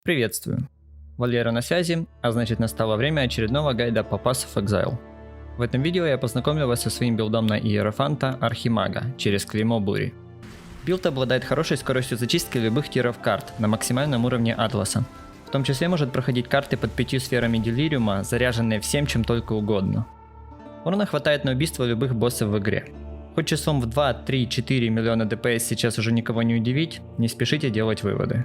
Приветствую! Валера на связи, а значит настало время очередного гайда по Pass of Exile. В этом видео я познакомлю вас со своим билдом на Иерофанта Архимага через клеймо Бури. Билд обладает хорошей скоростью зачистки любых тиров карт на максимальном уровне Атласа. В том числе может проходить карты под 5 сферами Делириума, заряженные всем чем только угодно. Урона хватает на убийство любых боссов в игре. Хоть числом в 2, 3, 4 миллиона ДПС сейчас уже никого не удивить, не спешите делать выводы.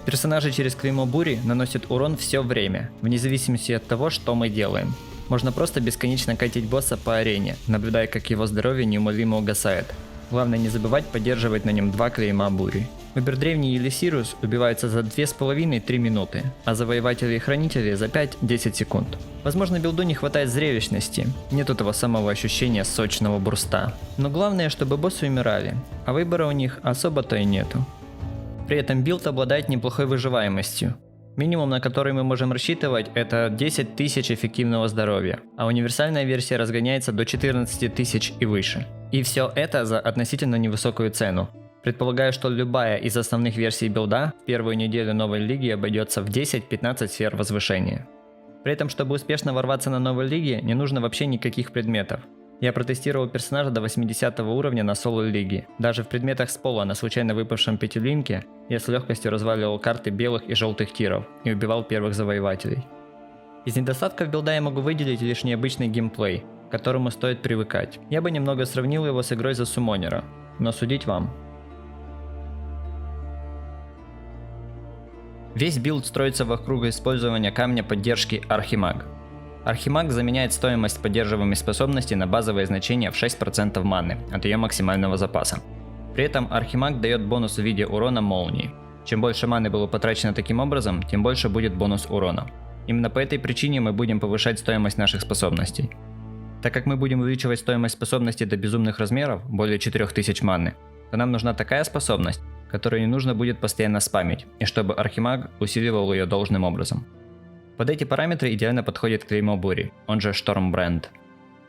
Персонажи через клеймо Бури наносят урон все время, вне зависимости от того, что мы делаем. Можно просто бесконечно катить босса по арене, наблюдая, как его здоровье неумолимо угасает. Главное не забывать поддерживать на нем 2 клейма Бури. Убер Древний или Сириус убиваются за 2,5-3 минуты, а Завоеватели и Хранители за 5-10 секунд. Возможно, билду не хватает зрелищности, нету того самого ощущения сочного бурста. Но главное, чтобы боссы умирали, а выбора у них особо-то и нету. При этом билд обладает неплохой выживаемостью. Минимум, на который мы можем рассчитывать, это 10 тысяч эффективного здоровья, а универсальная версия разгоняется до 14 тысяч и выше. И все это за относительно невысокую цену. Предполагаю, что любая из основных версий билда в первую неделю новой лиги обойдется в 10-15 сфер возвышения. При этом, чтобы успешно ворваться на новой лиге, не нужно вообще никаких предметов. Я протестировал персонажа до 80 уровня на соло лиге. Даже в предметах с пола на случайно выпавшем пятилинке я с легкостью разваливал карты белых и желтых тиров и убивал первых завоевателей. Из недостатков билда я могу выделить лишь необычный геймплей, к которому стоит привыкать. Я бы немного сравнил его с игрой за суммонера, но судить вам. Весь билд строится вокруг использования камня поддержки Архимаг. Архимаг заменяет стоимость поддерживаемой способности на базовое значение в 6% маны от ее максимального запаса. При этом Архимаг дает бонус в виде урона молнии. Чем больше маны было потрачено таким образом, тем больше будет бонус урона. Именно по этой причине мы будем повышать стоимость наших способностей. Так как мы будем увеличивать стоимость способности до безумных размеров, более 4000 маны, то нам нужна такая способность, которую не нужно будет постоянно спамить, и чтобы Архимаг усиливал ее должным образом. Под эти параметры идеально подходит клеймо Бури, он же Штормбренд.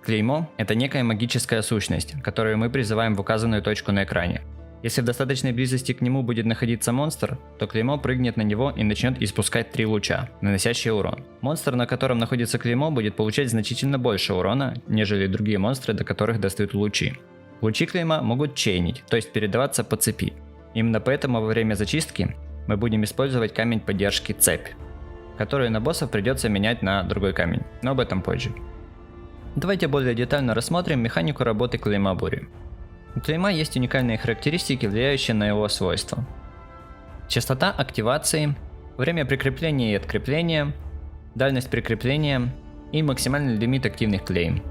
Клеймо – это некая магическая сущность, которую мы призываем в указанную точку на экране. Если в достаточной близости к нему будет находиться монстр, то клеймо прыгнет на него и начнет испускать 3 луча, наносящие урон. Монстр, на котором находится клеймо, будет получать значительно больше урона, нежели другие монстры, до которых достают лучи. Лучи клейма могут чейнить, то есть передаваться по цепи. Именно поэтому во время зачистки мы будем использовать камень поддержки Цепь, который на боссов придется менять на другой камень, но об этом позже. Давайте более детально рассмотрим механику работы клейма Бури. У клейма есть уникальные характеристики, влияющие на его свойства. Частота активации, время прикрепления и открепления, дальность прикрепления и максимальный лимит активных клейм.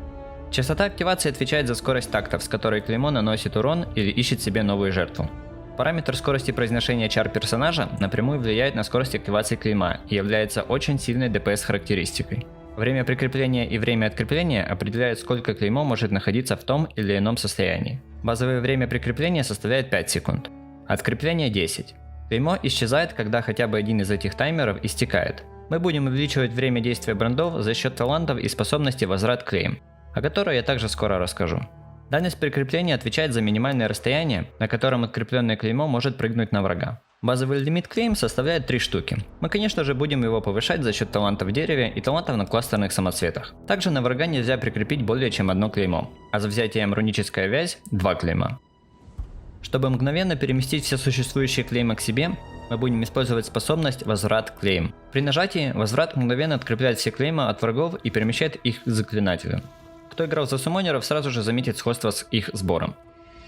Частота активации отвечает за скорость тактов, с которой клеймо наносит урон или ищет себе новую жертву. Параметр скорости произношения чар персонажа напрямую влияет на скорость активации клейма и является очень сильной ДПС характеристикой. Время прикрепления и время открепления определяют, сколько клеймо может находиться в том или ином состоянии. Базовое время прикрепления составляет 5 секунд, открепление 10. Клеймо исчезает, когда хотя бы один из этих таймеров истекает. Мы будем увеличивать время действия брендов за счет талантов и способности возврат клейм, о которой я также скоро расскажу. Дальность прикрепления отвечает за минимальное расстояние, на котором открепленное клеймо может прыгнуть на врага. Базовый лимит клейм составляет 3 штуки. Мы, конечно же, будем его повышать за счет талантов в дереве и талантов на кластерных самоцветах. Также на врага нельзя прикрепить более чем одно клеймо, а за взятием руническая вязь 2 клейма. Чтобы мгновенно переместить все существующие клеймы к себе, мы будем использовать способность возврат клейм. При нажатии возврат мгновенно открепляет все клеймы от врагов и перемещает их к заклинателю. Кто играл за суммонеров, сразу же заметит сходство с их сбором.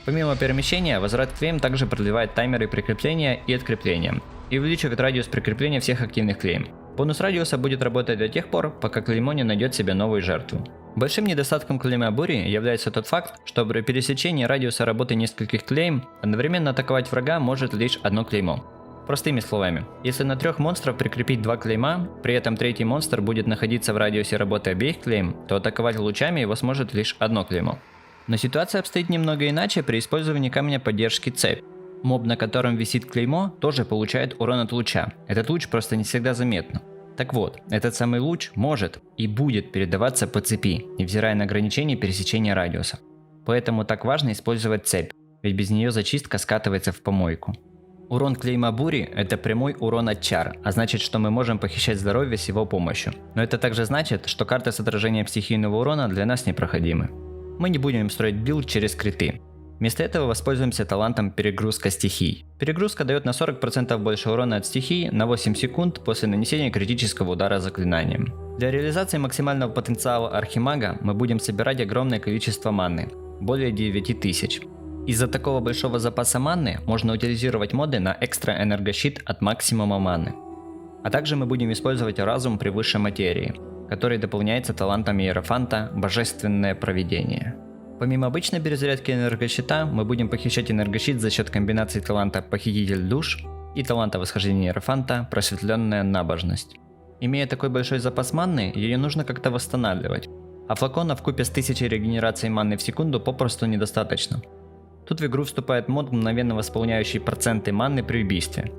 Помимо перемещения, возврат клейм также продлевает таймеры прикрепления и открепления и увеличивает радиус прикрепления всех активных клейм. Бонус радиуса будет работать до тех пор, пока клеймо не найдет себе новую жертву. Большим недостатком клейма Бури является тот факт, что при пересечении радиуса работы нескольких клейм одновременно атаковать врага может лишь одно клеймо. Простыми словами, если на 3 монстров прикрепить 2 клейма, при этом третий монстр будет находиться в радиусе работы обеих клейм, то атаковать лучами его сможет лишь одно клеймо. Но ситуация обстоит немного иначе при использовании камня поддержки Цепь. Моб, на котором висит клеймо, тоже получает урон от луча. Этот луч просто не всегда заметно. Так вот, этот самый луч может и будет передаваться по цепи, невзирая на ограничение пересечения радиуса. Поэтому так важно использовать цепь, ведь без нее зачистка скатывается в помойку. Урон клейма бури – это прямой урон от чар, а значит, что мы можем похищать здоровье с его помощью. Но это также значит, что карты с отражением стихийного урона для нас непроходимы. Мы не будем строить билд через криты. Вместо этого воспользуемся талантом перегрузка стихий. Перегрузка дает на 40% больше урона от стихий на 8 секунд после нанесения критического удара заклинанием. Для реализации максимального потенциала Архимага мы будем собирать огромное количество маны – более 9000. Из-за такого большого запаса маны можно утилизировать моды на экстра энергощит от максимума маны. А также мы будем использовать разум превыше материи, который дополняется талантом Иерофанта «Божественное провидение». Помимо обычной перезарядки энергощита, мы будем похищать энергощит за счет комбинации таланта Похититель душ и таланта восхождения Иерофанта Просветленная набожность. Имея такой большой запас маны, ее нужно как-то восстанавливать, а флакона вкупе с 1000 регенераций маны в секунду попросту недостаточно. Тут в игру вступает мод, мгновенно восполняющий проценты маны при убийстве.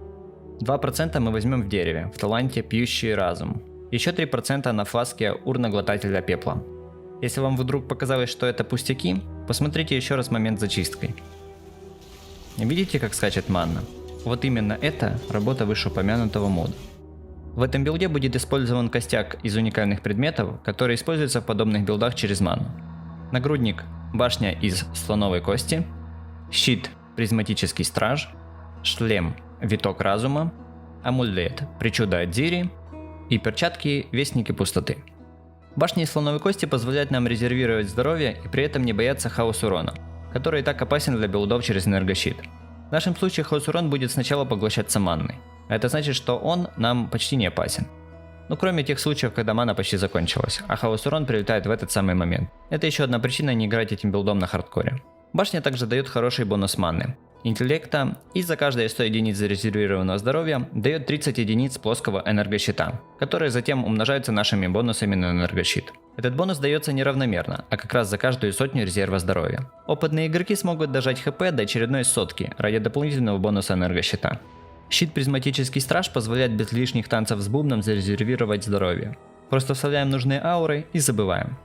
2% мы возьмем в дереве, в таланте Пьющий разум. Еще 3% на фласке Урна-глотателя пепла. Если вам вдруг показалось, что это пустяки, посмотрите еще раз момент с зачисткой. Видите, как скачет манна? Вот именно это работа вышеупомянутого мода. В этом билде будет использован костяк из уникальных предметов, которые используются в подобных билдах через ману. Нагрудник – башня из слоновой кости, щит – призматический страж, шлем – виток разума, амулет – причуда Адзири и перчатки – вестники пустоты. Башня из слоновой кости позволяет нам резервировать здоровье и при этом не бояться хаос урона, который и так опасен для билдов через энергощит. В нашем случае хаос урон будет сначала поглощаться манной, а это значит, что он нам почти не опасен. Ну кроме тех случаев, когда мана почти закончилась, а хаос урон прилетает в этот самый момент. Это еще одна причина не играть этим билдом на хардкоре. Башня также дает хороший бонус маны, интеллекта и за каждые 100 единиц зарезервированного здоровья дает 30 единиц плоского энергощита, которые затем умножаются нашими бонусами на энергощит. Этот бонус дается неравномерно, а как раз за каждую сотню резерва здоровья. Опытные игроки смогут дожать хп до очередной сотки ради дополнительного бонуса энергощита. Щит Призматический страж позволяет без лишних танцев с бубном зарезервировать здоровье. Просто вставляем нужные ауры и забываем.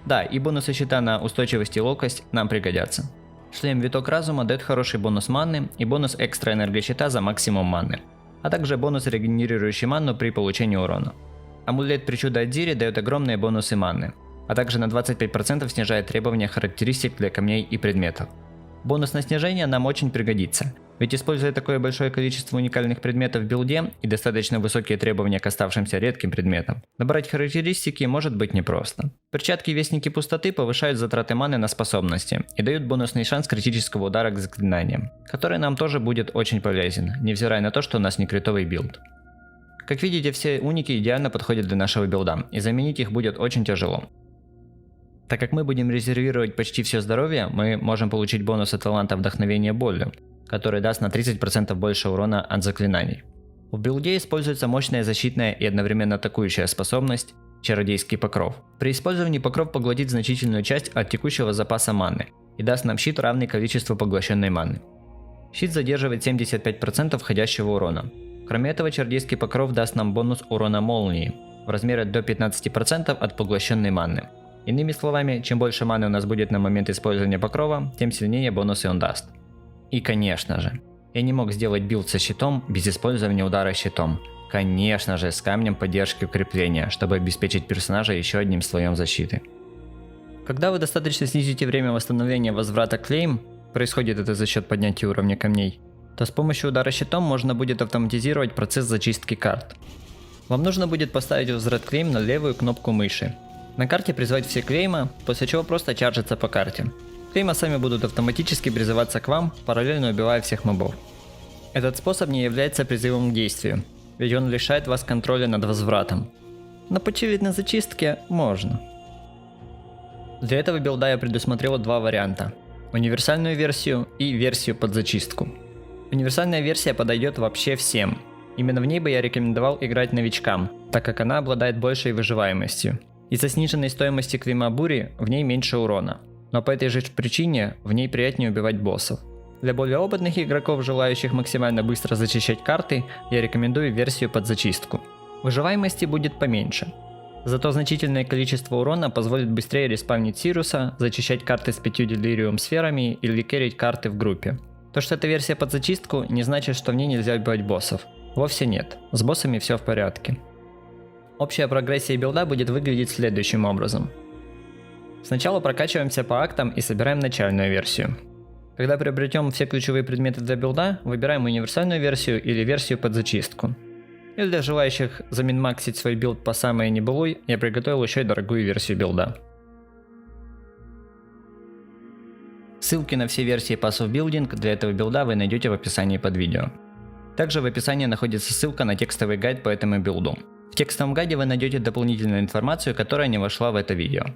Да, и бонусы щита на устойчивость и ловкость нам пригодятся. Шлем Виток разума дает хороший бонус маны и бонус экстра энергощита за максимум маны, а также бонус регенерирующий ману при получении урона. Амулет Причуда Адзири дает огромные бонусы маны, а также на 25% снижает требования характеристик для камней и предметов. Бонус на снижение нам очень пригодится, ведь используя такое большое количество уникальных предметов в билде и достаточно высокие требования к оставшимся редким предметам, набрать характеристики может быть непросто. Перчатки Вестники Пустоты повышают затраты маны на способности и дают бонусный шанс критического удара к заклинаниям, который нам тоже будет очень полезен, невзирая на то, что у нас не критовый билд. Как видите, все уники идеально подходят для нашего билда, и заменить их будет очень тяжело. Так как мы будем резервировать почти все здоровье, мы можем получить бонус от таланта Вдохновения болью, который даст на 30% больше урона от заклинаний. В билде используется мощная защитная и одновременно атакующая способность Чародейский покров. При использовании покров поглотит значительную часть от текущего запаса маны и даст нам щит, равный количеству поглощенной маны. Щит задерживает 75% входящего урона. Кроме этого, Чародейский покров даст нам бонус урона молнии в размере до 15% от поглощенной маны. Иными словами, чем больше маны у нас будет на момент использования покрова, тем сильнее бонусы он даст. И конечно же, я не мог сделать билд со щитом без использования удара щитом. Конечно же, с камнем поддержки укрепления, чтобы обеспечить персонажа еще одним слоем защиты. Когда вы достаточно снизите время восстановления возврата клейм, происходит это за счет поднятия уровня камней, то с помощью удара щитом можно будет автоматизировать процесс зачистки карт. Вам нужно будет поставить возврат клейм на левую кнопку мыши. На карте призвать все клейма, после чего просто чаржиться по карте. Клейма сами будут автоматически призываться к вам, параллельно убивая всех мобов. Этот способ не является призывом к действию, ведь он лишает вас контроля над возвратом. Но почилить на зачистке можно. Для этого билда я предусмотрел два варианта. Универсальную версию и версию под зачистку. Универсальная версия подойдет вообще всем. Именно в ней бы я рекомендовал играть новичкам, так как она обладает большей выживаемостью. Из-за сниженной стоимости клейма бури в ней меньше урона, но по этой же причине в ней приятнее убивать боссов. Для более опытных игроков, желающих максимально быстро зачищать карты, я рекомендую версию под зачистку. Выживаемости будет поменьше. Зато значительное количество урона позволит быстрее респавнить Сируса, зачищать карты с 5 делириум сферами или керрить карты в группе. То, что это версия под зачистку, не значит, что в ней нельзя убивать боссов. Вовсе нет, с боссами все в порядке. Общая прогрессия билда будет выглядеть следующим образом. Сначала прокачиваемся по актам и собираем начальную версию. Когда приобретем все ключевые предметы для билда, выбираем универсальную версию или версию под зачистку. И для желающих заминмаксить свой билд по самой небылуй, я приготовил еще и дорогую версию билда. Ссылки на все версии Pass of Building для этого билда вы найдете в описании под видео. Также в описании находится ссылка на текстовый гайд по этому билду. В текстовом гайде вы найдете дополнительную информацию, которая не вошла в это видео.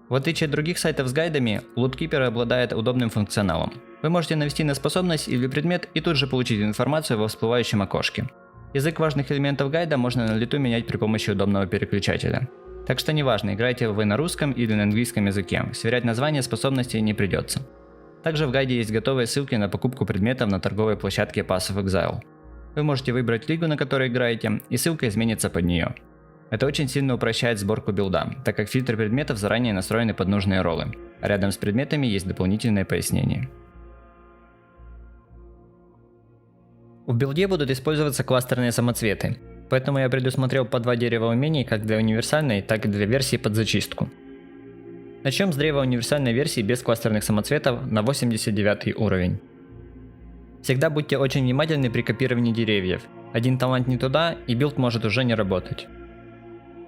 В отличие от других сайтов с гайдами, Lootkipper обладает удобным функционалом. Вы можете навести на способность или предмет и тут же получить информацию во всплывающем окошке. Язык важных элементов гайда можно на лету менять при помощи удобного переключателя. Так что неважно, играете вы на русском или на английском языке, сверять названия способностей не придется. Также в гайде есть готовые ссылки на покупку предметов на торговой площадке Pass of Exile. Вы можете выбрать лигу, на которой играете, и ссылка изменится под нее. Это очень сильно упрощает сборку билда, так как фильтры предметов заранее настроены под нужные роллы, а рядом с предметами есть дополнительное пояснение. В билде будут использоваться кластерные самоцветы, поэтому я предусмотрел по 2 дерева умений как для универсальной, так и для версии под зачистку. Начнем с древа универсальной версии без кластерных самоцветов на 89 уровень. Всегда будьте очень внимательны при копировании деревьев. Один талант не туда, и билд может уже не работать.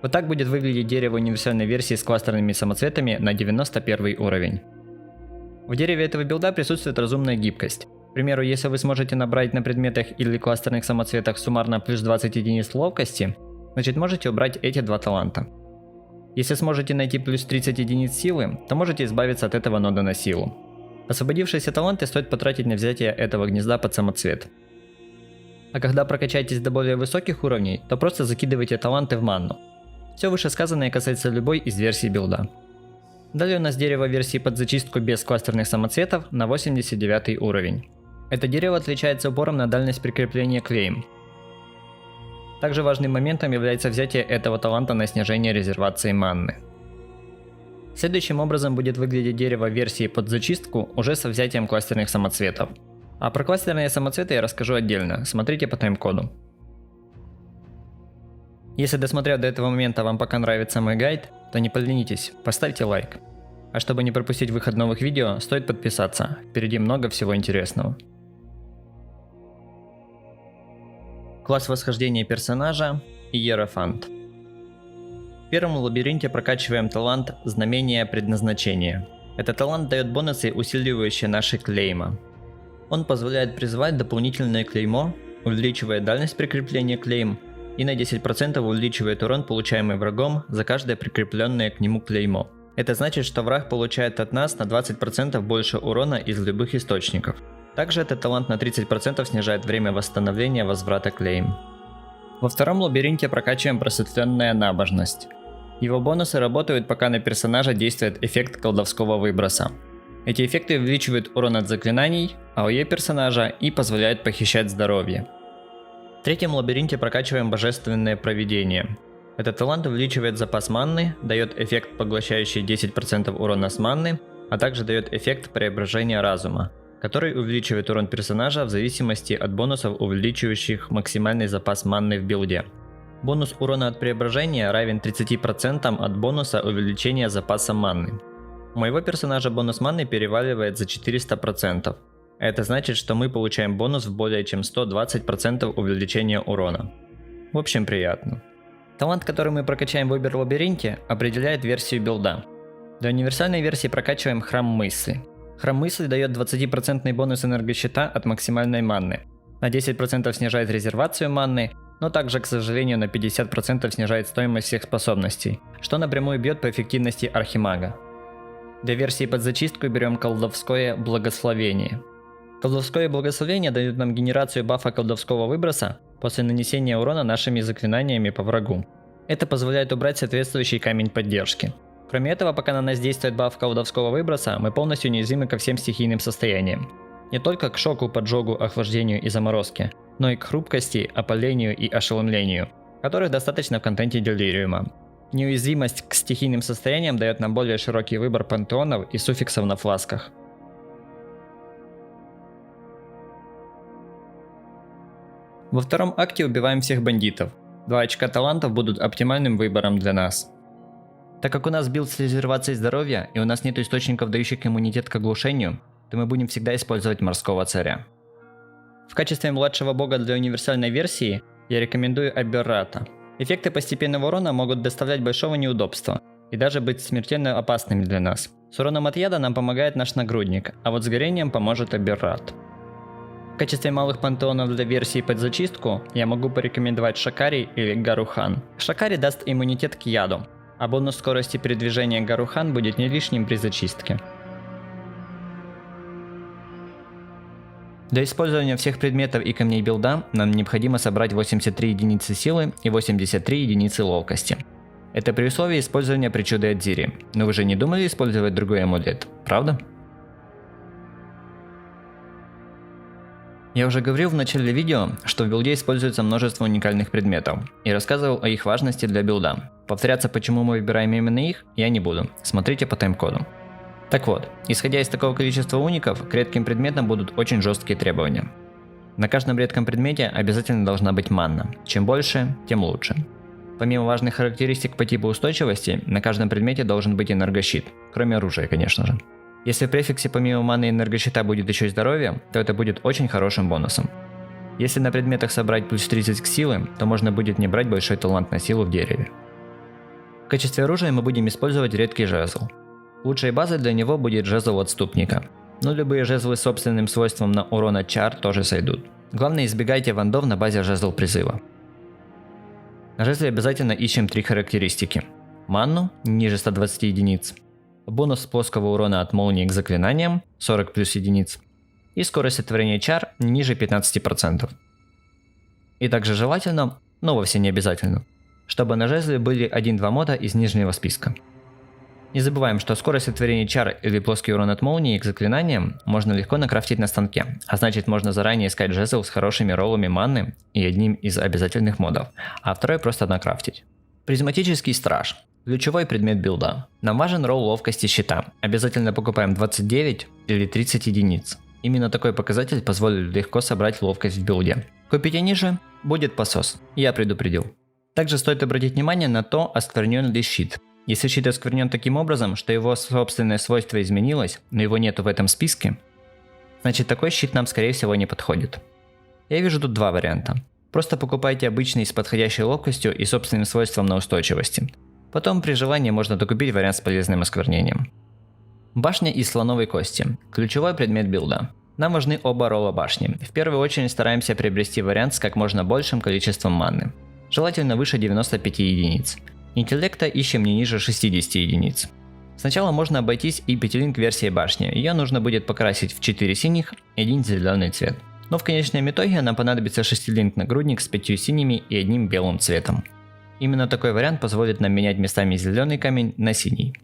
Вот так будет выглядеть дерево универсальной версии с кластерными самоцветами на 91 уровень. В дереве этого билда присутствует разумная гибкость. К примеру, если вы сможете набрать на предметах или кластерных самоцветах суммарно плюс 20 единиц ловкости, значит можете убрать эти 2 таланта. Если сможете найти плюс 30 единиц силы, то можете избавиться от этого нода на силу. Освободившиеся таланты стоит потратить на взятие этого гнезда под самоцвет. А когда прокачаетесь до более высоких уровней, то просто закидывайте таланты в манну. Все вышесказанное касается любой из версий билда. Далее у нас дерево версии под зачистку без кластерных самоцветов на 89 уровень. Это дерево отличается упором на дальность прикрепления клейм. Также важным моментом является взятие этого таланта на снижение резервации манны. Следующим образом будет выглядеть дерево версии под зачистку уже со взятием кластерных самоцветов. А про кластерные самоцветы я расскажу отдельно, смотрите по тайм-коду. Если досмотрев до этого момента вам пока нравится мой гайд, то не поленитесь, поставьте лайк. А чтобы не пропустить выход новых видео, стоит подписаться, впереди много всего интересного. Класс восхождения персонажа – Иерофант. В первом лабиринте прокачиваем талант Знамение Предназначения. Этот талант дает бонусы, усиливающие наши клейма. Он позволяет призывать дополнительное клеймо, увеличивая дальность прикрепления клейм, и на 10% увеличивает урон, получаемый врагом, за каждое прикрепленное к нему клеймо. Это значит, что враг получает от нас на 20% больше урона из любых источников. Также этот талант на 30% снижает время восстановления возврата клейм. Во втором лабиринте прокачиваем Просветленная Набожность. Его бонусы работают, пока на персонажа действует эффект колдовского выброса. Эти эффекты увеличивают урон от заклинаний, АОЕ персонажа и позволяют похищать здоровье. В третьем лабиринте прокачиваем Божественное Провидение. Этот талант увеличивает запас манны, дает эффект, поглощающий 10% урона с манны, а также дает эффект Преображения Разума, который увеличивает урон персонажа в зависимости от бонусов, увеличивающих максимальный запас манны в билде. Бонус урона от преображения равен 30% от бонуса увеличения запаса манны. У моего персонажа бонус манны переваливает за 400%. Это значит, что мы получаем бонус в более чем 120% увеличения урона. В общем, приятно. Талант, который мы прокачаем в Обер-лабиринте, определяет версию билда. Для универсальной версии прокачиваем Храм Мысли. Храм Мысли дает 20% бонус энергощита от максимальной манны. На 10% снижает резервацию манны, но также, к сожалению, на 50% снижает стоимость всех способностей, что напрямую бьет по эффективности Архимага. Для версии под зачистку берем Колдовское Благословение. Колдовское Благословение дает нам генерацию бафа колдовского выброса после нанесения урона нашими заклинаниями по врагу. Это позволяет убрать соответствующий камень поддержки. Кроме этого, пока на нас действует баф колдовского выброса, мы полностью неуязвимы ко всем стихийным состояниям. Не только к шоку, поджогу, охлаждению и заморозке, но и к хрупкости, опалению и ошеломлению, которых достаточно в контенте Делириума. Неуязвимость к стихийным состояниям дает нам более широкий выбор пантеонов и суффиксов на фласках. Во втором акте убиваем всех бандитов. 2 очка талантов будут оптимальным выбором для нас. Так как у нас билд с резервацией здоровья и у нас нет источников, дающих иммунитет к оглушению, то мы будем всегда использовать морского царя. В качестве младшего бога для универсальной версии я рекомендую Аберрата. Эффекты постепенного урона могут доставлять большого неудобства и даже быть смертельно опасными для нас. С уроном от яда нам помогает наш нагрудник, а вот с горением поможет Аберрат. В качестве малых пантеонов для версии под зачистку я могу порекомендовать Шакари или Гарухан. Шакари даст иммунитет к яду, а бонус скорости передвижения Гарухан будет не лишним при зачистке. Для использования всех предметов и камней билда нам необходимо собрать 83 единицы силы и 83 единицы ловкости. Это при условии использования причуды Адзири. Но вы же не думали использовать другой амулет, правда? Я уже говорил в начале видео, что в билде используется множество уникальных предметов, и рассказывал о их важности для билда. Повторяться, почему мы выбираем именно их, я не буду, смотрите по тайм-коду. Так вот, исходя из такого количества уников, к редким предметам будут очень жесткие требования. На каждом редком предмете обязательно должна быть манна, чем больше, тем лучше. Помимо важных характеристик по типу устойчивости, на каждом предмете должен быть энергощит, кроме оружия, конечно же. Если в префиксе помимо маны и энергощита будет еще и здоровье, то это будет очень хорошим бонусом. Если на предметах собрать плюс 30 к силе, то можно будет не брать большой талант на силу в дереве. В качестве оружия мы будем использовать редкий жезл. Лучшей базой для него будет жезл отступника, но любые жезлы с собственным свойством на урон от чар тоже сойдут. Главное, избегайте вандов на базе жезл призыва. На жезле обязательно ищем 3 характеристики. Манну, ниже 120 единиц. Бонус плоского урона от молнии к заклинаниям 40 плюс единиц и скорость сотворения чар не ниже 15%. И также желательно, но вовсе не обязательно, чтобы на жезле были 1-2 мода из нижнего списка. Не забываем, что скорость сотворения чар или плоский урон от молнии к заклинаниям можно легко накрафтить на станке, а значит можно заранее искать жезл с хорошими роллами манны и одним из обязательных модов, а второй просто накрафтить. Призматический страж. Ключевой предмет билда. Нам важен ролл ловкости щита. Обязательно покупаем 29 или 30 единиц. Именно такой показатель позволит легко собрать ловкость в билде. Купите ниже, будет посос. Я предупредил. Также стоит обратить внимание на то, осквернен ли щит. Если щит осквернен таким образом, что его собственное свойство изменилось, но его нету в этом списке, значит такой щит нам скорее всего не подходит. Я вижу тут 2 варианта. Просто покупайте обычный с подходящей ловкостью и собственным свойством на устойчивости. Потом при желании можно докупить вариант с полезным осквернением. Башня из слоновой кости. Ключевой предмет билда. Нам важны оба ролла башни. В первую очередь стараемся приобрести вариант с как можно большим количеством манны. Желательно выше 95 единиц. Интеллекта ищем не ниже 60 единиц. Сначала можно обойтись и 5-линк версией башни. Ее нужно будет покрасить в 4 синих и 1 зеленый цвет. Но в конечном итоге нам понадобится 6-линк нагрудник с 5 синими и 1 белым цветом. Именно такой вариант позволит нам менять местами зеленый камень на синий.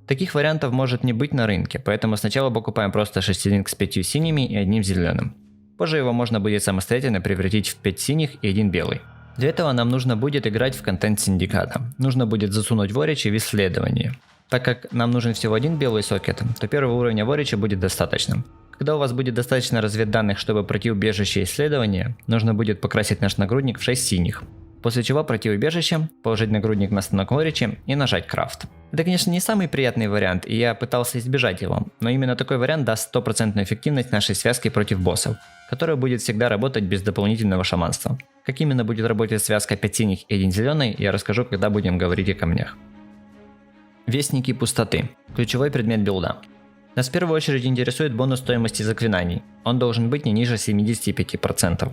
Таких вариантов может не быть на рынке, поэтому сначала покупаем просто 6-линк с 5 синими и 1 зеленым. Позже его можно будет самостоятельно превратить в 5 синих и 1 белый. Для этого нам нужно будет играть в контент синдиката. Нужно будет засунуть Ворича в исследование. Так как нам нужен всего 1 белый сокет, то первого уровня Ворича будет достаточным. Когда у вас будет достаточно разведданных, чтобы пройти убежище исследования, нужно будет покрасить наш нагрудник в 6 синих. После чего пройти убежище, положить нагрудник на станок Ворича и нажать крафт. Это, конечно, не самый приятный вариант, и я пытался избежать его, но именно такой вариант даст 100% эффективность нашей связки против боссов, которая будет всегда работать без дополнительного шаманства. Как именно будет работать связка 5 синих и 1 зеленый, я расскажу, когда будем говорить о камнях. Вестники пустоты. Ключевой предмет билда. Нас в первую очередь интересует бонус стоимости заклинаний. Он должен быть не ниже 75%.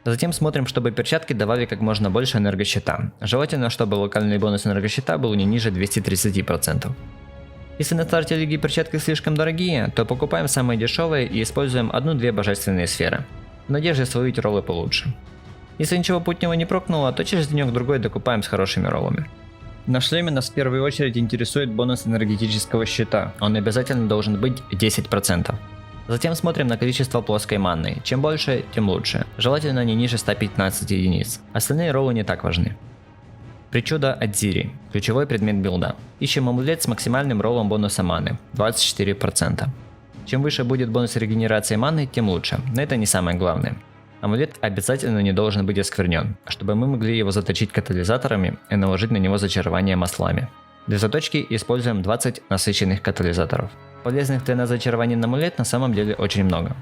Затем смотрим, чтобы перчатки давали как можно больше энергощита. Желательно, чтобы локальный бонус энергощита был не ниже 230%. Если на старте лиги перчатки слишком дорогие, то покупаем самые дешевые и используем 1-2 божественные сферы, в надежде словить роллы получше. Если ничего путнего не прокнуло, то через денек-другой докупаем с хорошими роллами. На шлеме нас в первую очередь интересует бонус энергетического щита, он обязательно должен быть 10%. Затем смотрим на количество плоской манны, чем больше, тем лучше, желательно не ниже 115 единиц, остальные роллы не так важны. Причуда Адзири, ключевой предмет билда. Ищем амулет с максимальным роллом бонуса маны, 24%. Чем выше будет бонус регенерации маны, тем лучше, но это не самое главное. Амулет обязательно не должен быть осквернен, чтобы мы могли его заточить катализаторами и наложить на него зачарование маслами. Для заточки используем 20 насыщенных катализаторов. Полезных для нас зачарований на амулет на самом деле очень много.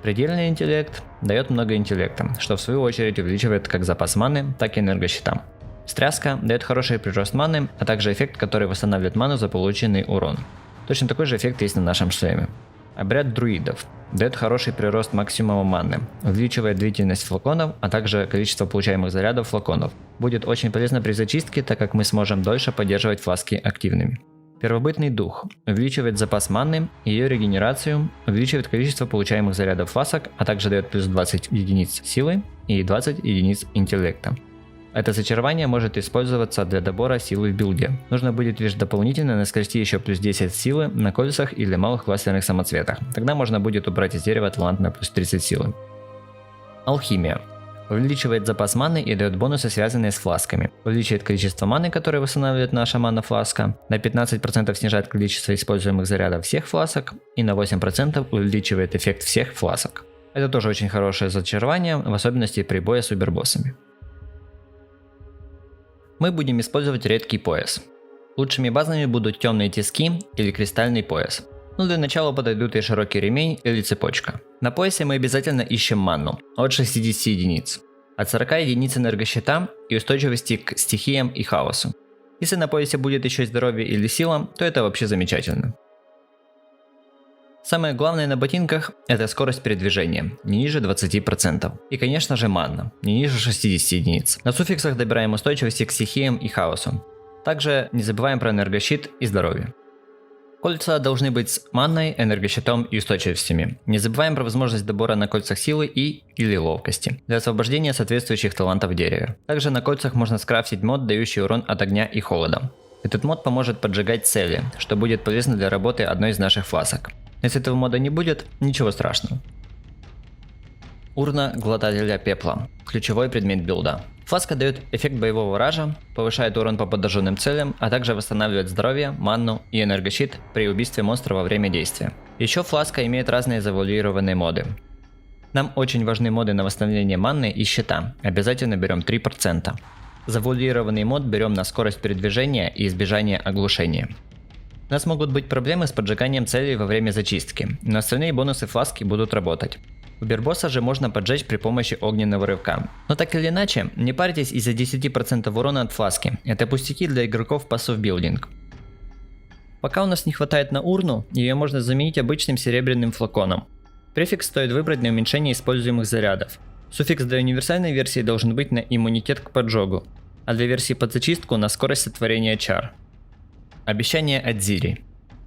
Предельный интеллект дает много интеллекта, что в свою очередь увеличивает как запас маны, так и энергощита. Стряска дает хороший прирост маны, а также эффект, который восстанавливает ману за полученный урон. Точно такой же эффект есть на нашем шлеме. Обряд друидов дает хороший прирост максимума маны, увеличивает длительность флаконов, а также количество получаемых зарядов флаконов. Будет очень полезно при зачистке, так как мы сможем дольше поддерживать фласки активными. Первобытный дух увеличивает запас маны, ее регенерацию, увеличивает количество получаемых зарядов фласок, а также дает плюс 20 единиц силы и 20 единиц интеллекта. Это зачарование может использоваться для добора силы в билде. Нужно будет лишь дополнительно наскрести еще плюс 10 силы на кольцах или малых кластерных самоцветах. Тогда можно будет убрать из дерева талант на плюс 30 силы. Алхимия. Увеличивает запас маны и дает бонусы, связанные с фласками. Увеличивает количество маны, которое восстанавливает наша мана-фласка. На 15% снижает количество используемых зарядов всех фласок. И на 8% увеличивает эффект всех фласок. Это тоже очень хорошее зачарование, в особенности при бою с убербоссами. Мы будем использовать редкий пояс. Лучшими базами будут темные тиски или кристальный пояс. Но для начала подойдут и широкий ремень или цепочка. На поясе мы обязательно ищем ману от 60 единиц, от 40 единиц энергощита и устойчивости к стихиям и хаосу. Если на поясе будет еще здоровье или сила, то это вообще замечательно. Самое главное на ботинках – это скорость передвижения, не ниже 20%. И конечно же мана, не ниже 60 единиц. На суффиксах добираем устойчивости к стихиям и хаосу. Также не забываем про энергощит и здоровье. Кольца должны быть с манной, энергощитом и устойчивостями. Не забываем про возможность добора на кольцах силы или ловкости, для освобождения соответствующих талантов в дереве. Также на кольцах можно скрафтить мод, дающий урон от огня и холода. Этот мод поможет поджигать цели, что будет полезно для работы одной из наших фласок. Если этого мода не будет, ничего страшного. Урна глотателя пепла. Ключевой предмет билда. Фласка дает эффект боевого ража, повышает урон по подожженным целям, а также восстанавливает здоровье, манну и энергощит при убийстве монстра во время действия. Еще фласка имеет разные завуалированные моды. Нам очень важны моды на восстановление манны и щита, обязательно берем 3%. Завуалированный мод берем на скорость передвижения и избежание оглушения. У нас могут быть проблемы с поджиганием целей во время зачистки, но остальные бонусы фласки будут работать. Убербосса же можно поджечь при помощи огненного рывка. Но так или иначе, не парьтесь из-за 10% урона от фласки, это пустяки для игроков пассив билдинг. Пока у нас не хватает на урну, ее можно заменить обычным серебряным флаконом. Префикс стоит выбрать на уменьшение используемых зарядов. Суффикс для универсальной версии должен быть на иммунитет к поджогу, а для версии под зачистку на скорость сотворения чар. Обещание от Зири.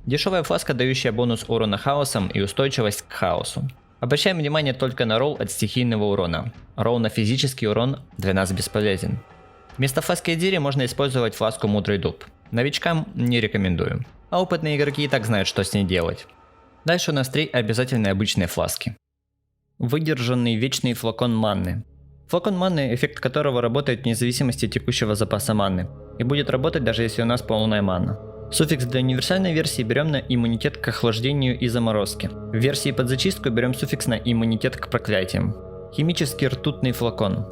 Дешевая фласка, дающая бонус урона хаосом и устойчивость к хаосу. Обращаем внимание только на ролл от стихийного урона. Ролл на физический урон для нас бесполезен. Вместо фласки Адзири можно использовать фласку Мудрый Дуб. Новичкам не рекомендую. А опытные игроки и так знают, что с ней делать. Дальше у нас 3 обязательные обычные фласки. Выдержанный вечный флакон манны. Флакон манны, эффект которого работает вне зависимости от текущего запаса манны. И будет работать даже если у нас полная манна. Суффикс для универсальной версии берем на иммунитет к охлаждению и заморозке. В версии под зачистку берем суффикс на иммунитет к проклятиям. Химический ртутный флакон.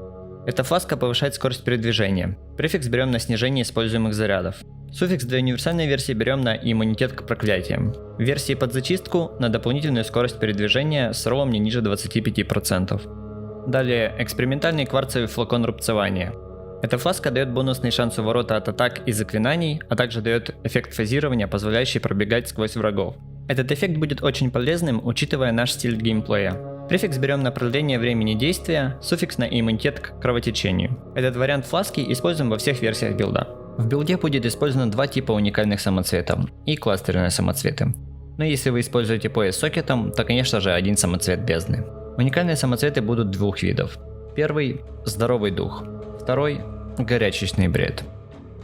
Эта фласка повышает скорость передвижения. Префикс берем на снижение используемых зарядов. Суффикс для универсальной версии берем на иммунитет к проклятиям. В версии под зачистку на дополнительную скорость передвижения с роллом не ниже 25%. Далее экспериментальный кварцевый флакон рубцевания. Эта фласка дает бонусный шанс уворота от атак и заклинаний, а также дает эффект фазирования, позволяющий пробегать сквозь врагов. Этот эффект будет очень полезным, учитывая наш стиль геймплея. Префикс берем на продление времени действия, суффикс на иммунитет к кровотечению. Этот вариант фласки используем во всех версиях билда. В билде будет использовано 2 типа уникальных самоцветов и кластерные самоцветы. Но если вы используете пояс с сокетом, то конечно же один самоцвет бездны. Уникальные самоцветы будут 2 видов. Первый – здоровый дух. Второй – горячечный бред.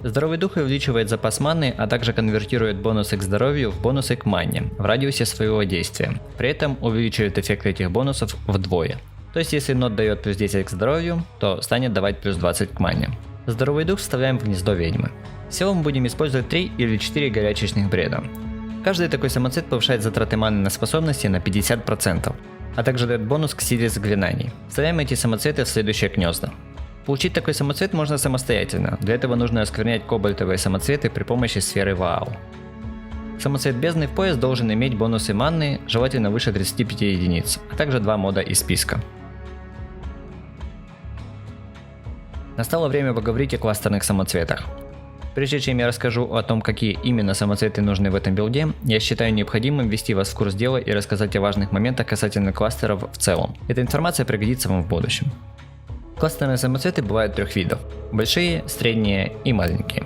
Здоровый дух увеличивает запас маны, а также конвертирует бонусы к здоровью в бонусы к мане в радиусе своего действия. При этом увеличивает эффект этих бонусов вдвое. То есть если нот дает плюс 10 к здоровью, то станет давать плюс 20 к мане. Здоровый дух вставляем в гнездо ведьмы. Всего мы будем использовать 3 или 4 горячечных бреда. Каждый такой самоцвет повышает затраты маны на способности на 50%. а также дает бонус к силе заклинаний. Вставляем эти самоцветы в следующие гнезда. Получить такой самоцвет можно самостоятельно, для этого нужно осквернять кобальтовые самоцветы при помощи сферы Ваал. Самоцвет бездны в пояс должен иметь бонусы манны, желательно выше 35 единиц, а также 2 мода из списка. Настало время поговорить о кластерных самоцветах. Прежде чем я расскажу о том, какие именно самоцветы нужны в этом билде, я считаю необходимым ввести вас в курс дела и рассказать о важных моментах касательно кластеров в целом. Эта информация пригодится вам в будущем. Кластерные самоцветы бывают трех видов – большие, средние и маленькие.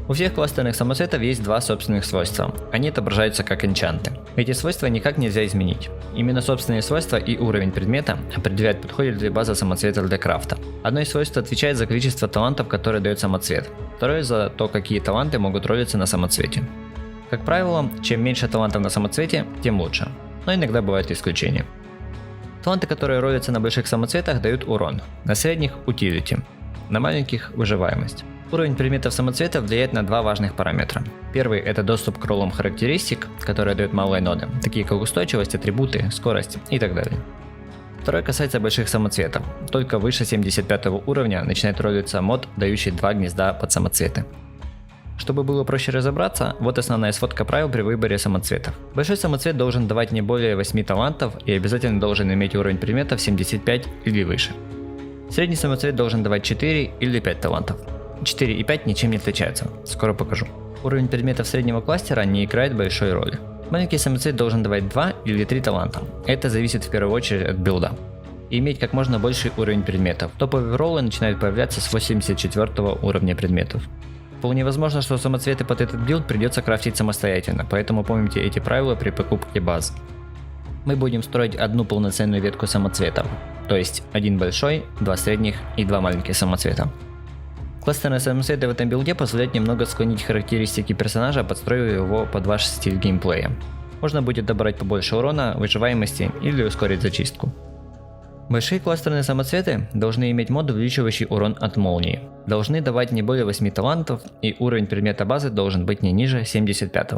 У всех кластерных самоцветов есть два собственных свойства, они отображаются как энчанты. Эти свойства никак нельзя изменить. Именно собственные свойства и уровень предмета определяют, подходит ли база самоцвета для крафта. Одно из свойств отвечает за количество талантов, которые дает самоцвет, второе за то, какие таланты могут ролиться на самоцвете. Как правило, чем меньше талантов на самоцвете, тем лучше, но иногда бывают исключения. Таланты, которые ролятся на больших самоцветах, дают урон, на средних – утилити, на маленьких – выживаемость. Уровень предметов самоцвета влияет на два важных параметра. Первый – это доступ к роллам характеристик, которые дают малые ноды, такие как устойчивость, атрибуты, скорость и так далее. Второй касается больших самоцветов. Только выше 75 уровня начинает ролиться мод, дающий два гнезда под самоцветы. Чтобы было проще разобраться, вот основная сводка правил при выборе самоцветов. Большой самоцвет должен давать не более 8 талантов и обязательно должен иметь уровень предметов 75 или выше. Средний самоцвет должен давать 4 или 5 талантов. 4 и 5 ничем не отличаются, скоро покажу. Уровень предметов среднего кластера не играет большой роли. Маленький самоцвет должен давать 2 или 3 таланта, это зависит в первую очередь от билда. И иметь как можно больший уровень предметов. Топовые роллы начинают появляться с 84 уровня предметов. Вполне возможно, что самоцветы под этот билд придется крафтить самостоятельно, поэтому помните эти правила при покупке баз. Мы будем строить одну полноценную ветку самоцветов, то есть один большой, два средних и два маленьких самоцвета. Кластерные самоцветы в этом билде позволяют немного склонить характеристики персонажа, подстроив его под ваш стиль геймплея. Можно будет добавить побольше урона, выживаемости или ускорить зачистку. Большие кластерные самоцветы должны иметь мод, увеличивающий урон от молнии. Должны давать не более 8 талантов и уровень предмета базы должен быть не ниже 75.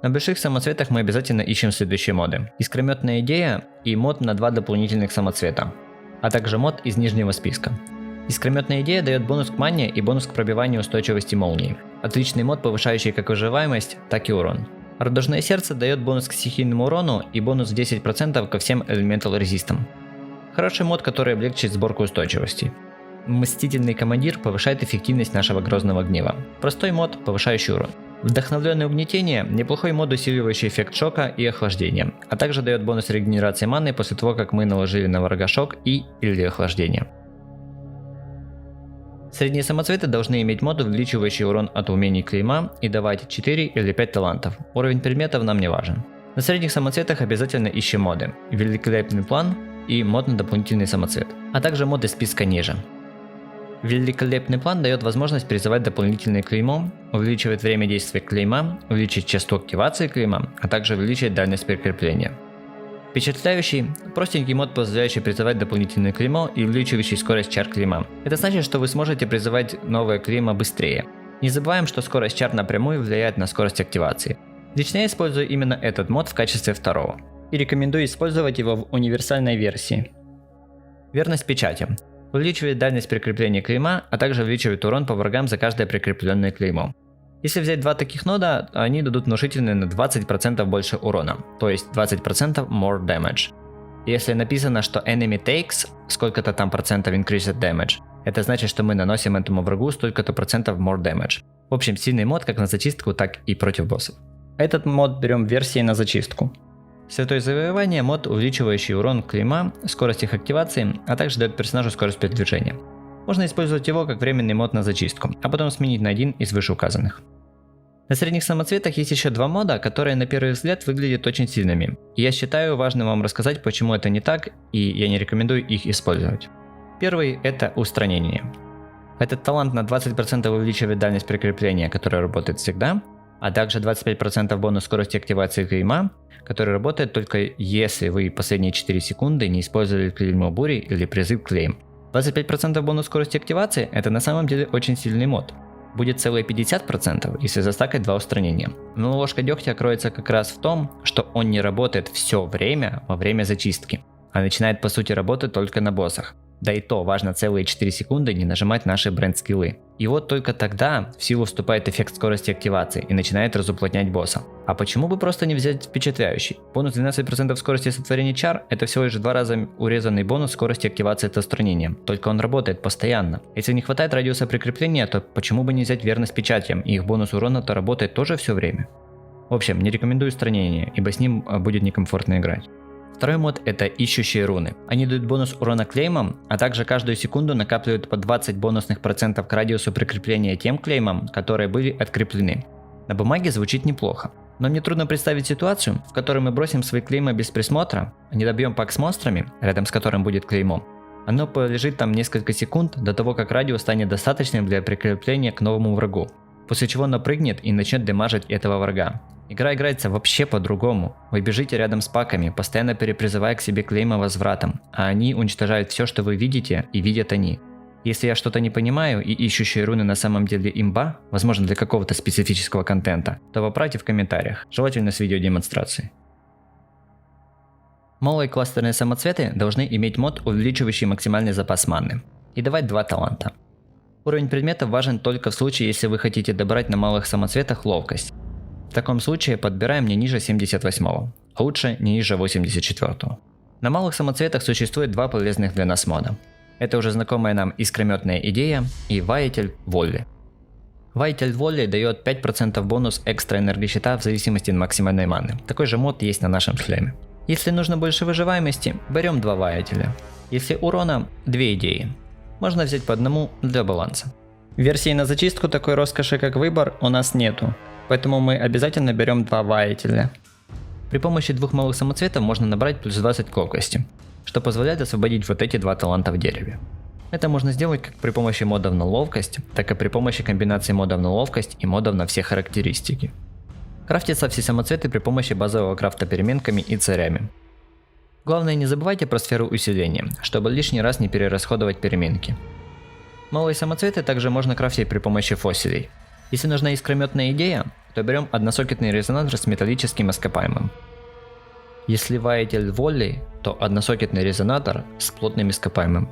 На больших самоцветах мы обязательно ищем следующие моды. Искрометная идея и мод на 2 дополнительных самоцвета, а также мод из нижнего списка. Искрометная идея дает бонус к мане и бонус к пробиванию устойчивости молнии. Отличный мод, повышающий как выживаемость, так и урон. Радужное сердце дает бонус к стихийному урону и бонус в 10% ко всем элементал резистам. Хороший мод, который облегчит сборку устойчивости. Мстительный командир повышает эффективность нашего грозного гнева. Простой мод, повышающий урон. Вдохновленное угнетение – неплохой мод, усиливающий эффект шока и охлаждения, а также дает бонус регенерации маны после того, как мы наложили на врага шок или охлаждение. Средние самоцветы должны иметь мод, увеличивающий урон от умений клейма и давать 4 или 5 талантов. Уровень предметов нам не важен. На средних самоцветах обязательно ищем моды. Великолепный план и мод на дополнительный самоцвет, а также мод из списка ниже. Великолепный план дает возможность призывать дополнительное клеймо, увеличивает время действия клейма, увеличит частоту активации клейма, а также увеличит дальность прикрепления. Впечатляющий, простенький мод, позволяющий призывать дополнительное клеймо и увеличивающий скорость чар клейма. Это значит, что вы сможете призывать новое клеймо быстрее. Не забываем, что скорость чар напрямую влияет на скорость активации. Лично я использую именно этот мод в качестве второго. И рекомендую использовать его в универсальной версии. Верность печати. Увеличивает дальность прикрепления клейма, а также увеличивает урон по врагам за каждое прикрепленное клеймо. Если взять два таких нода, они дадут внушительно на 20% больше урона, то есть 20% more damage. Если написано, что enemy takes сколько-то там процентов increased damage, это значит, что мы наносим этому врагу столько-то процентов more damage. В общем, сильный мод как на зачистку, так и против боссов. Этот мод берем в версии на зачистку. Святое завоевание – мод, увеличивающий урон клейма, скорость их активации, а также дает персонажу скорость передвижения. Можно использовать его как временный мод на зачистку, а потом сменить на один из вышеуказанных. На средних самоцветах есть еще два мода, которые на первый взгляд выглядят очень сильными. И я считаю важным вам рассказать, почему это не так, и я не рекомендую их использовать. Первый – это устранение. Этот талант на 20% увеличивает дальность прикрепления, которая работает всегда, а также 25% бонус скорости активации клейма, который работает только если вы последние 4 секунды не использовали клеймо бури или призыв клейм. 25% бонус скорости активации – это на самом деле очень сильный мод. Будет целые 50%, если застакать два устранения. Но ложка дегтя кроется как раз в том, что он не работает все время во время зачистки, а начинает по сути работать только на боссах. Да и то важно целые 4 секунды не нажимать наши бренд-скиллы. И вот только тогда в силу вступает эффект скорости активации и начинает разуплотнять босса. А почему бы просто не взять впечатляющий? Бонус 12% скорости сотворения чар — это всего лишь 2 раза урезанный бонус скорости активации тестоустранением, только он работает постоянно. Если не хватает радиуса прикрепления, то почему бы не взять верность печатям, и их бонус урона-то работает тоже все время? В общем, не рекомендую устранение, ибо с ним будет некомфортно играть. Второй мод — это ищущие руны. Они дают бонус урона клеймам, а также каждую секунду накапливают по 20 бонусных процентов к радиусу прикрепления тем клеймам, которые были откреплены. На бумаге звучит неплохо, но мне трудно представить ситуацию, в которой мы бросим свои клеймы без присмотра, не добьем пак с монстрами, рядом с которым будет клеймо. Оно полежит там несколько секунд до того, как радиус станет достаточным для прикрепления к новому врагу, после чего оно прыгнет и начнет демажить этого врага. Игра играется вообще по-другому. Вы бежите рядом с паками, постоянно перепризывая к себе клеймы возвратом, а они уничтожают все, что вы видите, и видят они. Если я что-то не понимаю и ищущие руны на самом деле имба, возможно для какого-то специфического контента, то поправьте в комментариях, желательно с видеодемонстрацией. Малые кластерные самоцветы должны иметь мод, увеличивающий максимальный запас маны, и давать 2 таланта. Уровень предметов важен только в случае, если вы хотите добрать на малых самоцветах ловкость. В таком случае подбираем не ниже 78, а лучше не ниже 84. На малых самоцветах существует 2 полезных для нас мода. Это уже знакомая нам искрометная идея и Воятель Волли. Воятель Волли дает 5% бонус экстра энергощита в зависимости от максимальной маны. Такой же мод есть на нашем шлеме. Если нужно больше выживаемости, берем 2 Воятеля. Если урона, 2 идеи. Можно взять по одному для баланса. В версии на зачистку такой роскоши как выбор у нас нету. Поэтому мы обязательно берем 2 Воятеля. При помощи 2 малых самоцветов можно набрать плюс 20 к ловкости, что позволяет освободить вот эти 2 таланта в дереве. Это можно сделать как при помощи модов на ловкость, так и при помощи комбинации модов на ловкость и модов на все характеристики. Крафтятся все самоцветы при помощи базового крафта переменками и царями. Главное, не забывайте про сферу усиления, чтобы лишний раз не перерасходовать переменки. Малые самоцветы также можно крафтить при помощи фосилей. Если нужна искрометная идея, то берем односокетный резонатор с металлическим ископаемым. Если Воятель Волли, то односокетный резонатор с плотным ископаемым.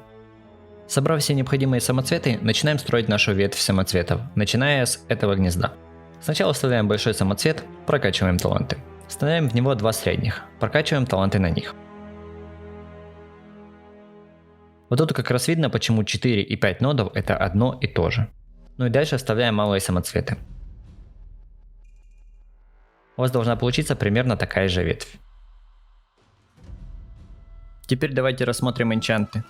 Собрав все необходимые самоцветы, начинаем строить нашу ветвь самоцветов, начиная с этого гнезда. Сначала вставляем большой самоцвет, прокачиваем таланты. Вставляем в него 2 средних, прокачиваем таланты на них. Вот тут как раз видно, почему 4 и 5 нодов это одно и то же. Ну и дальше вставляем малые самоцветы. У вас должна получиться примерно такая же ветвь. Теперь давайте рассмотрим энчанты.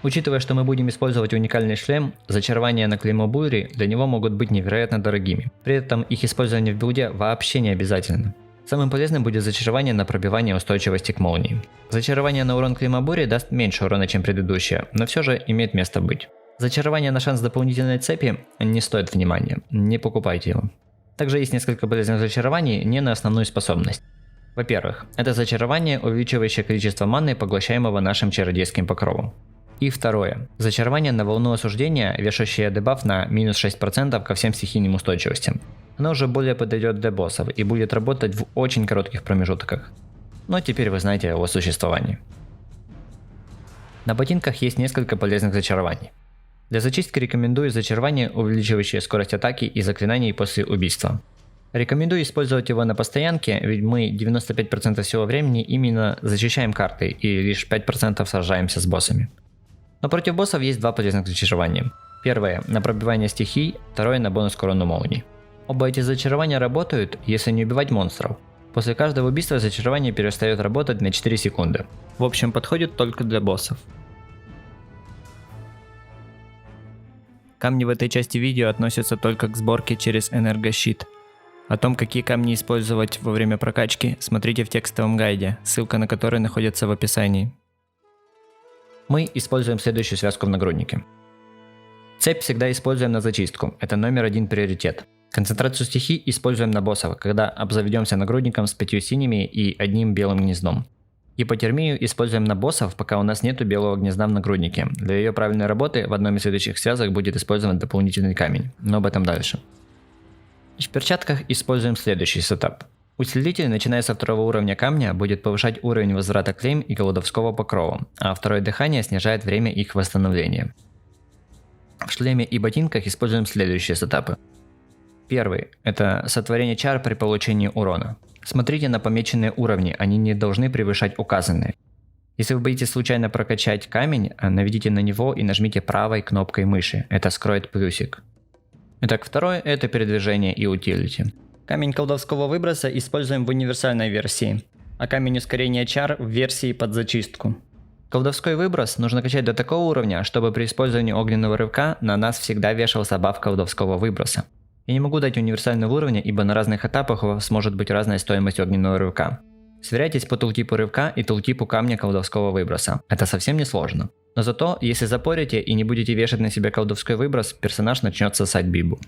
Учитывая, что мы будем использовать уникальный шлем, зачарования на клеймо бури для него могут быть невероятно дорогими. При этом их использование в билде вообще не обязательно. Самым полезным будет зачарование на пробивание устойчивости к молнии. Зачарование на урон клейма бури даст меньше урона, чем предыдущее, но все же имеет место быть. Зачарование на шанс дополнительной цепи не стоит внимания, не покупайте его. Также есть несколько полезных зачарований не на основную способность. Во-первых, это зачарование, увеличивающее количество маны, поглощаемого нашим чародейским покровом. И второе, зачарование на волну осуждения, вешающее дебаф на минус 6% ко всем стихийным устойчивостям. Оно уже более подойдет для боссов и будет работать в очень коротких промежутках. Но теперь вы знаете о его существовании. На ботинках есть несколько полезных зачарований. Для зачистки рекомендую зачарование, увеличивающее скорость атаки и заклинаний после убийства. Рекомендую использовать его на постоянке, ведь мы 95% всего времени именно защищаем карты и лишь 5% сражаемся с боссами. Но против боссов есть 2 полезных зачарования. Первое на пробивание стихий, второе на бонус к урону молнии. Оба эти зачарования работают, если не убивать монстров. После каждого убийства зачарование перестает работать на 4 секунды. В общем, подходит только для боссов. Камни в этой части видео относятся только к сборке через энергощит. О том, какие камни использовать во время прокачки, смотрите в текстовом гайде, ссылка на который находится в описании. Мы используем следующую связку в нагруднике. Цепь всегда используем на зачистку, это номер 1 приоритет. Концентрацию стихий используем на боссов, когда обзаведемся нагрудником с 5 синими и 1 белым гнездом. Гипотермию используем на боссов, пока у нас нету белого гнезда в нагруднике. Для ее правильной работы в одном из следующих связок будет использован дополнительный камень, но об этом дальше. В перчатках используем следующий сетап. Усилитель, начиная со второго уровня камня, будет повышать уровень возврата клейм и колдовского покрова, а второе дыхание снижает время их восстановления. В шлеме и ботинках используем следующие сетапы. Первый – это сотворение чар при получении урона. Смотрите на помеченные уровни, они не должны превышать указанные. Если вы боитесь случайно прокачать камень, наведите на него и нажмите правой кнопкой мыши, это скроет плюсик. Итак, второе – это передвижение и утилити. Камень колдовского выброса используем в универсальной версии, а камень ускорения чар в версии под зачистку. Колдовской выброс нужно качать до такого уровня, чтобы при использовании огненного рывка на нас всегда вешался баф колдовского выброса. Я не могу дать универсального уровня, ибо на разных этапах у вас может быть разная стоимость огненного рывка. Сверяйтесь по тултипу рывка и тултипу камня колдовского выброса. Это совсем не сложно. Но зато, если запорите и не будете вешать на себя колдовской выброс, персонаж начнет сосать бибу.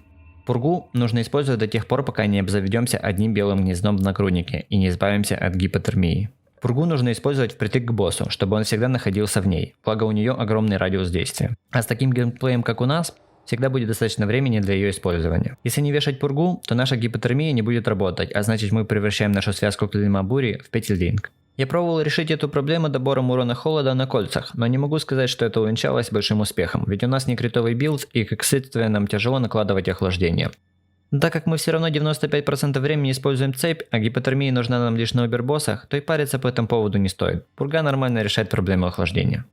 Пургу нужно использовать до тех пор, пока не обзаведемся одним белым гнездом в нагруднике и не избавимся от гипотермии. Пургу нужно использовать впритык к боссу, чтобы он всегда находился в ней, благо у нее огромный радиус действия. А с таким геймплеем, как у нас, всегда будет достаточно времени для ее использования. Если не вешать пургу, то наша гипотермия не будет работать, а значит мы превращаем нашу связку клейма бури в петельдинг. Я пробовал решить эту проблему добором урона холода на кольцах, но не могу сказать, что это увенчалось большим успехом, ведь у нас не критовый билд и как следствие нам тяжело накладывать охлаждение. Так как мы все равно 95% времени используем цепь, а гипотермия нужна нам лишь на обербоссах, то и париться по этому поводу не стоит. Пурга нормально решает проблему охлаждения.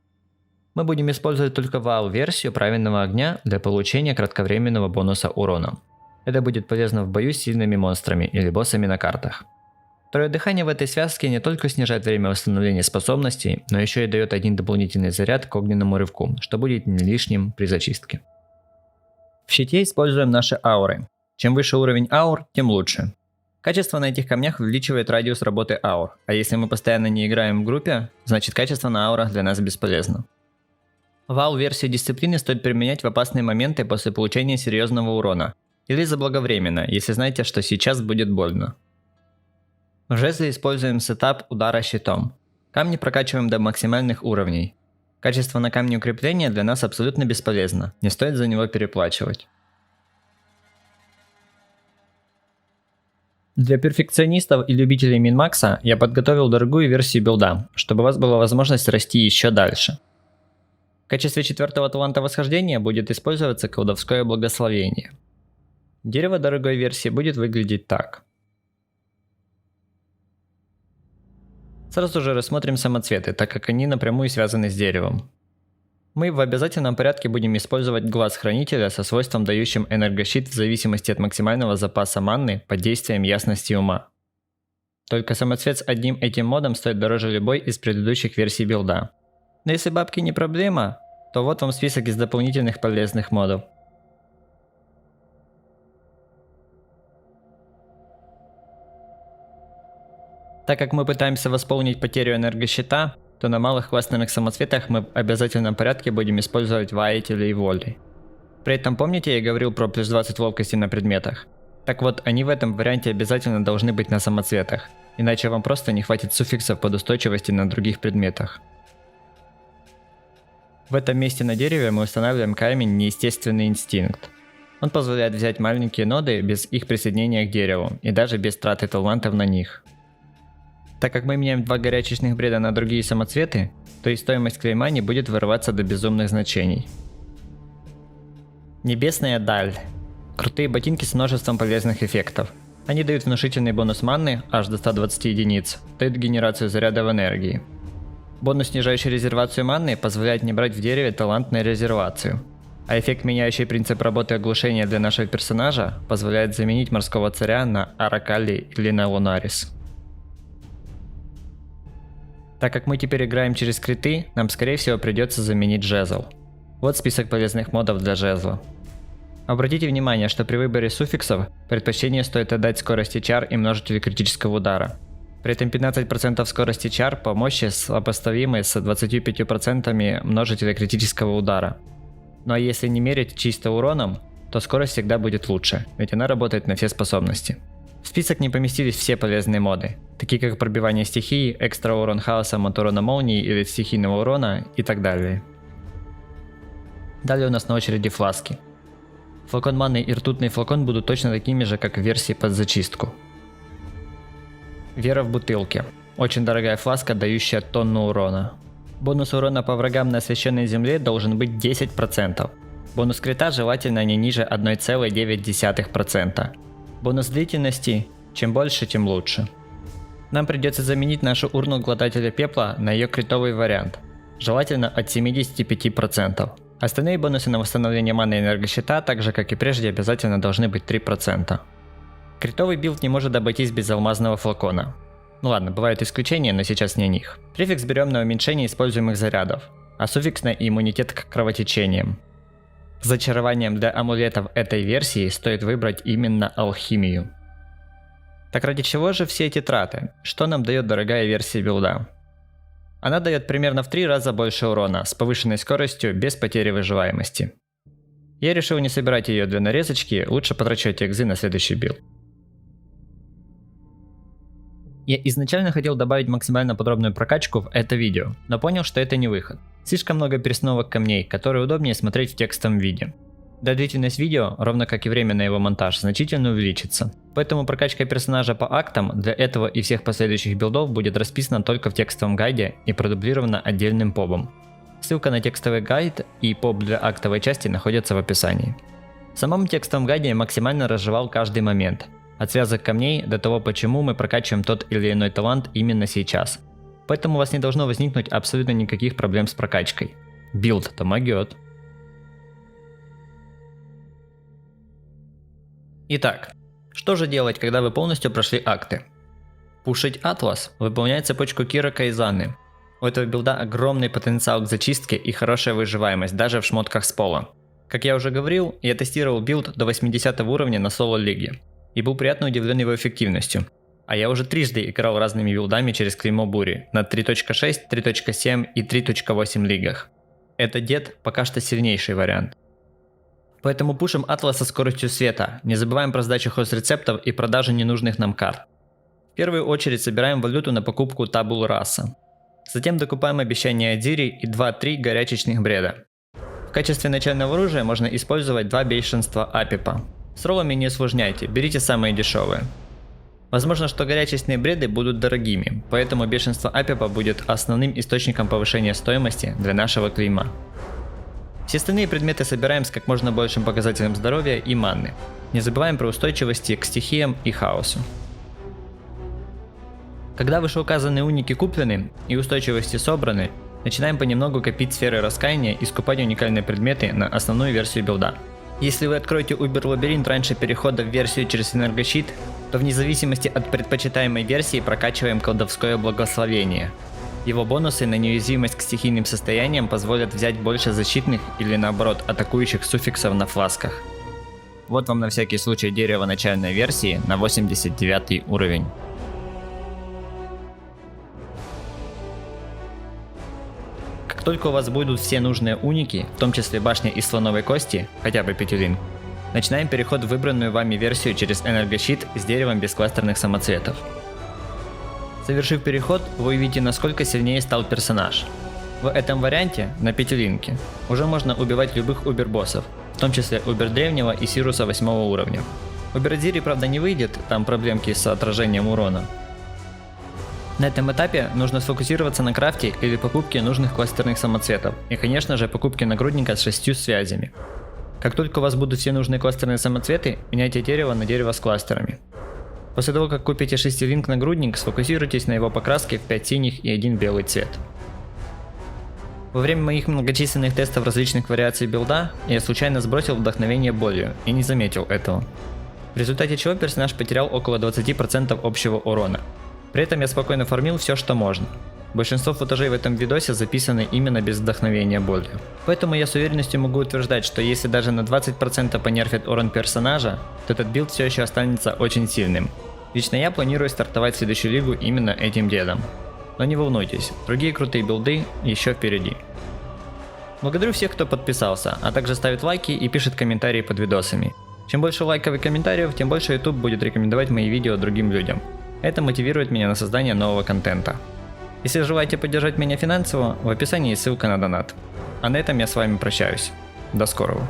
Мы будем использовать только вау-версию правильного огня для получения кратковременного бонуса урона. Это будет полезно в бою с сильными монстрами или боссами на картах. Второе дыхание в этой связке не только снижает время восстановления способностей, но еще и дает один дополнительный заряд к огненному рывку, что будет не лишним при зачистке. В щите используем наши ауры. Чем выше уровень аур, тем лучше. Качество на этих камнях увеличивает радиус работы аур, а если мы постоянно не играем в группе, значит качество на аурах для нас бесполезно. Вау-версию дисциплины стоит применять в опасные моменты после получения серьезного урона, или заблаговременно, если знаете, что сейчас будет больно. В жезле используем сетап удара щитом. Камни прокачиваем до максимальных уровней. Качество на камне укрепления для нас абсолютно бесполезно, не стоит за него переплачивать. Для перфекционистов и любителей минмакса я подготовил дорогую версию билда, чтобы у вас была возможность расти еще дальше. В качестве четвертого таланта восхождения будет использоваться колдовское благословение. Дерево дорогой версии будет выглядеть так. Сразу же рассмотрим самоцветы, так как они напрямую связаны с деревом. Мы в обязательном порядке будем использовать глаз хранителя со свойством, дающим энергощит в зависимости от максимального запаса манны под действием ясности ума. Только самоцвет с одним этим модом стоит дороже любой из предыдущих версий билда. Но если бабки не проблема, то вот вам список из дополнительных полезных модов. Так как мы пытаемся восполнить потерю энергощита, то на малых классных самоцветах мы в обязательном порядке будем использовать воители и воли. При этом помните, я говорил про плюс 20 ловкости на предметах? Так вот, они в этом варианте обязательно должны быть на самоцветах, иначе вам просто не хватит суффиксов под устойчивости на других предметах. В этом месте на дереве мы устанавливаем камень неестественный инстинкт. Он позволяет взять маленькие ноды без их присоединения к дереву и даже без траты талантов на них. Так как мы меняем два горячечных бреда на другие самоцветы, то и стоимость клейма не будет вырываться до безумных значений. Небесная даль. Крутые ботинки с множеством полезных эффектов. Они дают внушительный бонус манны, аж до 120 единиц, дают генерацию заряда в энергии. Бонус, снижающий резервацию манны, позволяет не брать в дереве талант на резервацию. А эффект, меняющий принцип работы оглушения для нашего персонажа, позволяет заменить морского царя на Аракали или на Лунарис. Так как мы теперь играем через криты, нам скорее всего придется заменить жезл. Вот список полезных модов для жезла. Обратите внимание, что при выборе суффиксов предпочтение стоит отдать скорости чар и множителю критического удара. При этом 15% скорости чар по мощи сопоставимы с 25% множителя критического удара. Ну а если не мерить чисто уроном, то скорость всегда будет лучше, ведь она работает на все способности. В список не поместились все полезные моды, такие как пробивание стихий, экстра урон хаосом от урона молнии или стихийного урона и так далее. Далее у нас на очереди фласки. Флакон маны и ртутный флакон будут точно такими же, как в версии под зачистку. Вера в бутылке. Очень дорогая фласка, дающая тонну урона. Бонус урона по врагам на освященной земле должен быть 10%. Бонус крита желательно не ниже 1,9%. Бонус длительности – чем больше, тем лучше. Нам придется заменить нашу урну глотателя пепла на ее критовый вариант, желательно от 75%. Остальные бонусы на восстановление маны и энергощита, так же как и прежде, обязательно должны быть 3%. Критовый билд не может обойтись без алмазного флакона. Ну ладно, бывают исключения, но сейчас не о них. Префикс берем на уменьшение используемых зарядов, а суффикс на иммунитет к кровотечениям. Зачарованием для амулетов этой версии стоит выбрать именно алхимию. Так ради чего же все эти траты? Что нам дает дорогая версия билда? Она дает примерно в 3 раза больше урона, с повышенной скоростью, без потери выживаемости. Я решил не собирать ее для нарезочки, лучше потрачу эти экзы на следующий билд. Я изначально хотел добавить максимально подробную прокачку в это видео, но понял, что это не выход. Слишком много перестановок камней, которые удобнее смотреть в текстовом виде. Да, длительность видео, ровно как и время на его монтаж, значительно увеличится. Поэтому прокачка персонажа по актам для этого и всех последующих билдов будет расписана только в текстовом гайде и продублирована отдельным побом. Ссылка на текстовый гайд и поб для актовой части находятся в описании. В самом текстовом гайде я максимально разжевал каждый момент. От связок камней до того, почему мы прокачиваем тот или иной талант именно сейчас. Поэтому у вас не должно возникнуть абсолютно никаких проблем с прокачкой. Билд помогет. Итак, что же делать, когда вы полностью прошли акты? Пушить Атлас, выполнять цепочку Кира Кайзаны. У этого билда огромный потенциал к зачистке и хорошая выживаемость даже в шмотках с пола. Как я уже говорил, я тестировал билд до 80 уровня на соло-лиге и был приятно удивлен его эффективностью. А я уже трижды играл разными билдами через клеймо бури на 3.6, 3.7 и 3.8 лигах. Этот дед пока что сильнейший вариант. Поэтому пушим Атлас со скоростью света, не забываем про сдачу хост-рецептов и продажу ненужных нам карт. В первую очередь собираем валюту на покупку Табул Раса. Затем докупаем обещание Адири и 2-3 горячечных бреда. В качестве начального оружия можно использовать 2 бешенства Апипа. С роллами не усложняйте, берите самые дешевые. Возможно, что горячечные бреды будут дорогими, поэтому бешенство Апипа будет основным источником повышения стоимости для нашего клейма. Все остальные предметы собираем с как можно большим показателем здоровья и манны. Не забываем про устойчивости к стихиям и хаосу. Когда вышеуказанные уники куплены и устойчивости собраны, начинаем понемногу копить сферы раскаяния и скупать уникальные предметы на основную версию билда. Если вы откроете Убер Лабиринт раньше перехода в версию через энергощит, то вне зависимости от предпочитаемой версии прокачиваем колдовское благословение. Его бонусы на неуязвимость к стихийным состояниям позволят взять больше защитных или наоборот атакующих суффиксов на фласках. Вот вам на всякий случай дерево начальной версии на 89 уровень. Как только у вас будут все нужные уники, в том числе башня из слоновой кости, хотя бы петелин, начинаем переход в выбранную вами версию через энергощит с деревом без кластерных самоцветов. Совершив переход, вы увидите, насколько сильнее стал персонаж. В этом варианте, на петелинке, уже можно убивать любых убер-боссов, в том числе убер древнего и Сируса 8 уровня. Убер Адири, правда, не выйдет, там проблемки с отражением урона. На этом этапе нужно сфокусироваться на крафте или покупке нужных кластерных самоцветов, и конечно же покупке нагрудника с 6 связями. Как только у вас будут все нужные кластерные самоцветы, меняйте дерево на дерево с кластерами. После того, как купите 6-линк нагрудник, сфокусируйтесь на его покраске в 5 синих и 1 белый цвет. Во время моих многочисленных тестов различных вариаций билда, я случайно сбросил вдохновение болью и не заметил этого. В результате чего персонаж потерял около 20% общего урона. При этом я спокойно фармил все, что можно. Большинство футажей в этом видосе записаны именно без вдохновения болью. Поэтому я с уверенностью могу утверждать, что если даже на 20% понерфит урон персонажа, то этот билд все еще останется очень сильным. Лично я планирую стартовать следующую лигу именно этим дедом. Но не волнуйтесь, другие крутые билды еще впереди. Благодарю всех, кто подписался, а также ставит лайки и пишет комментарии под видосами. Чем больше лайков и комментариев, тем больше YouTube будет рекомендовать мои видео другим людям. Это мотивирует меня на создание нового контента. Если желаете поддержать меня финансово, в описании есть ссылка на донат. А на этом я с вами прощаюсь. До скорого.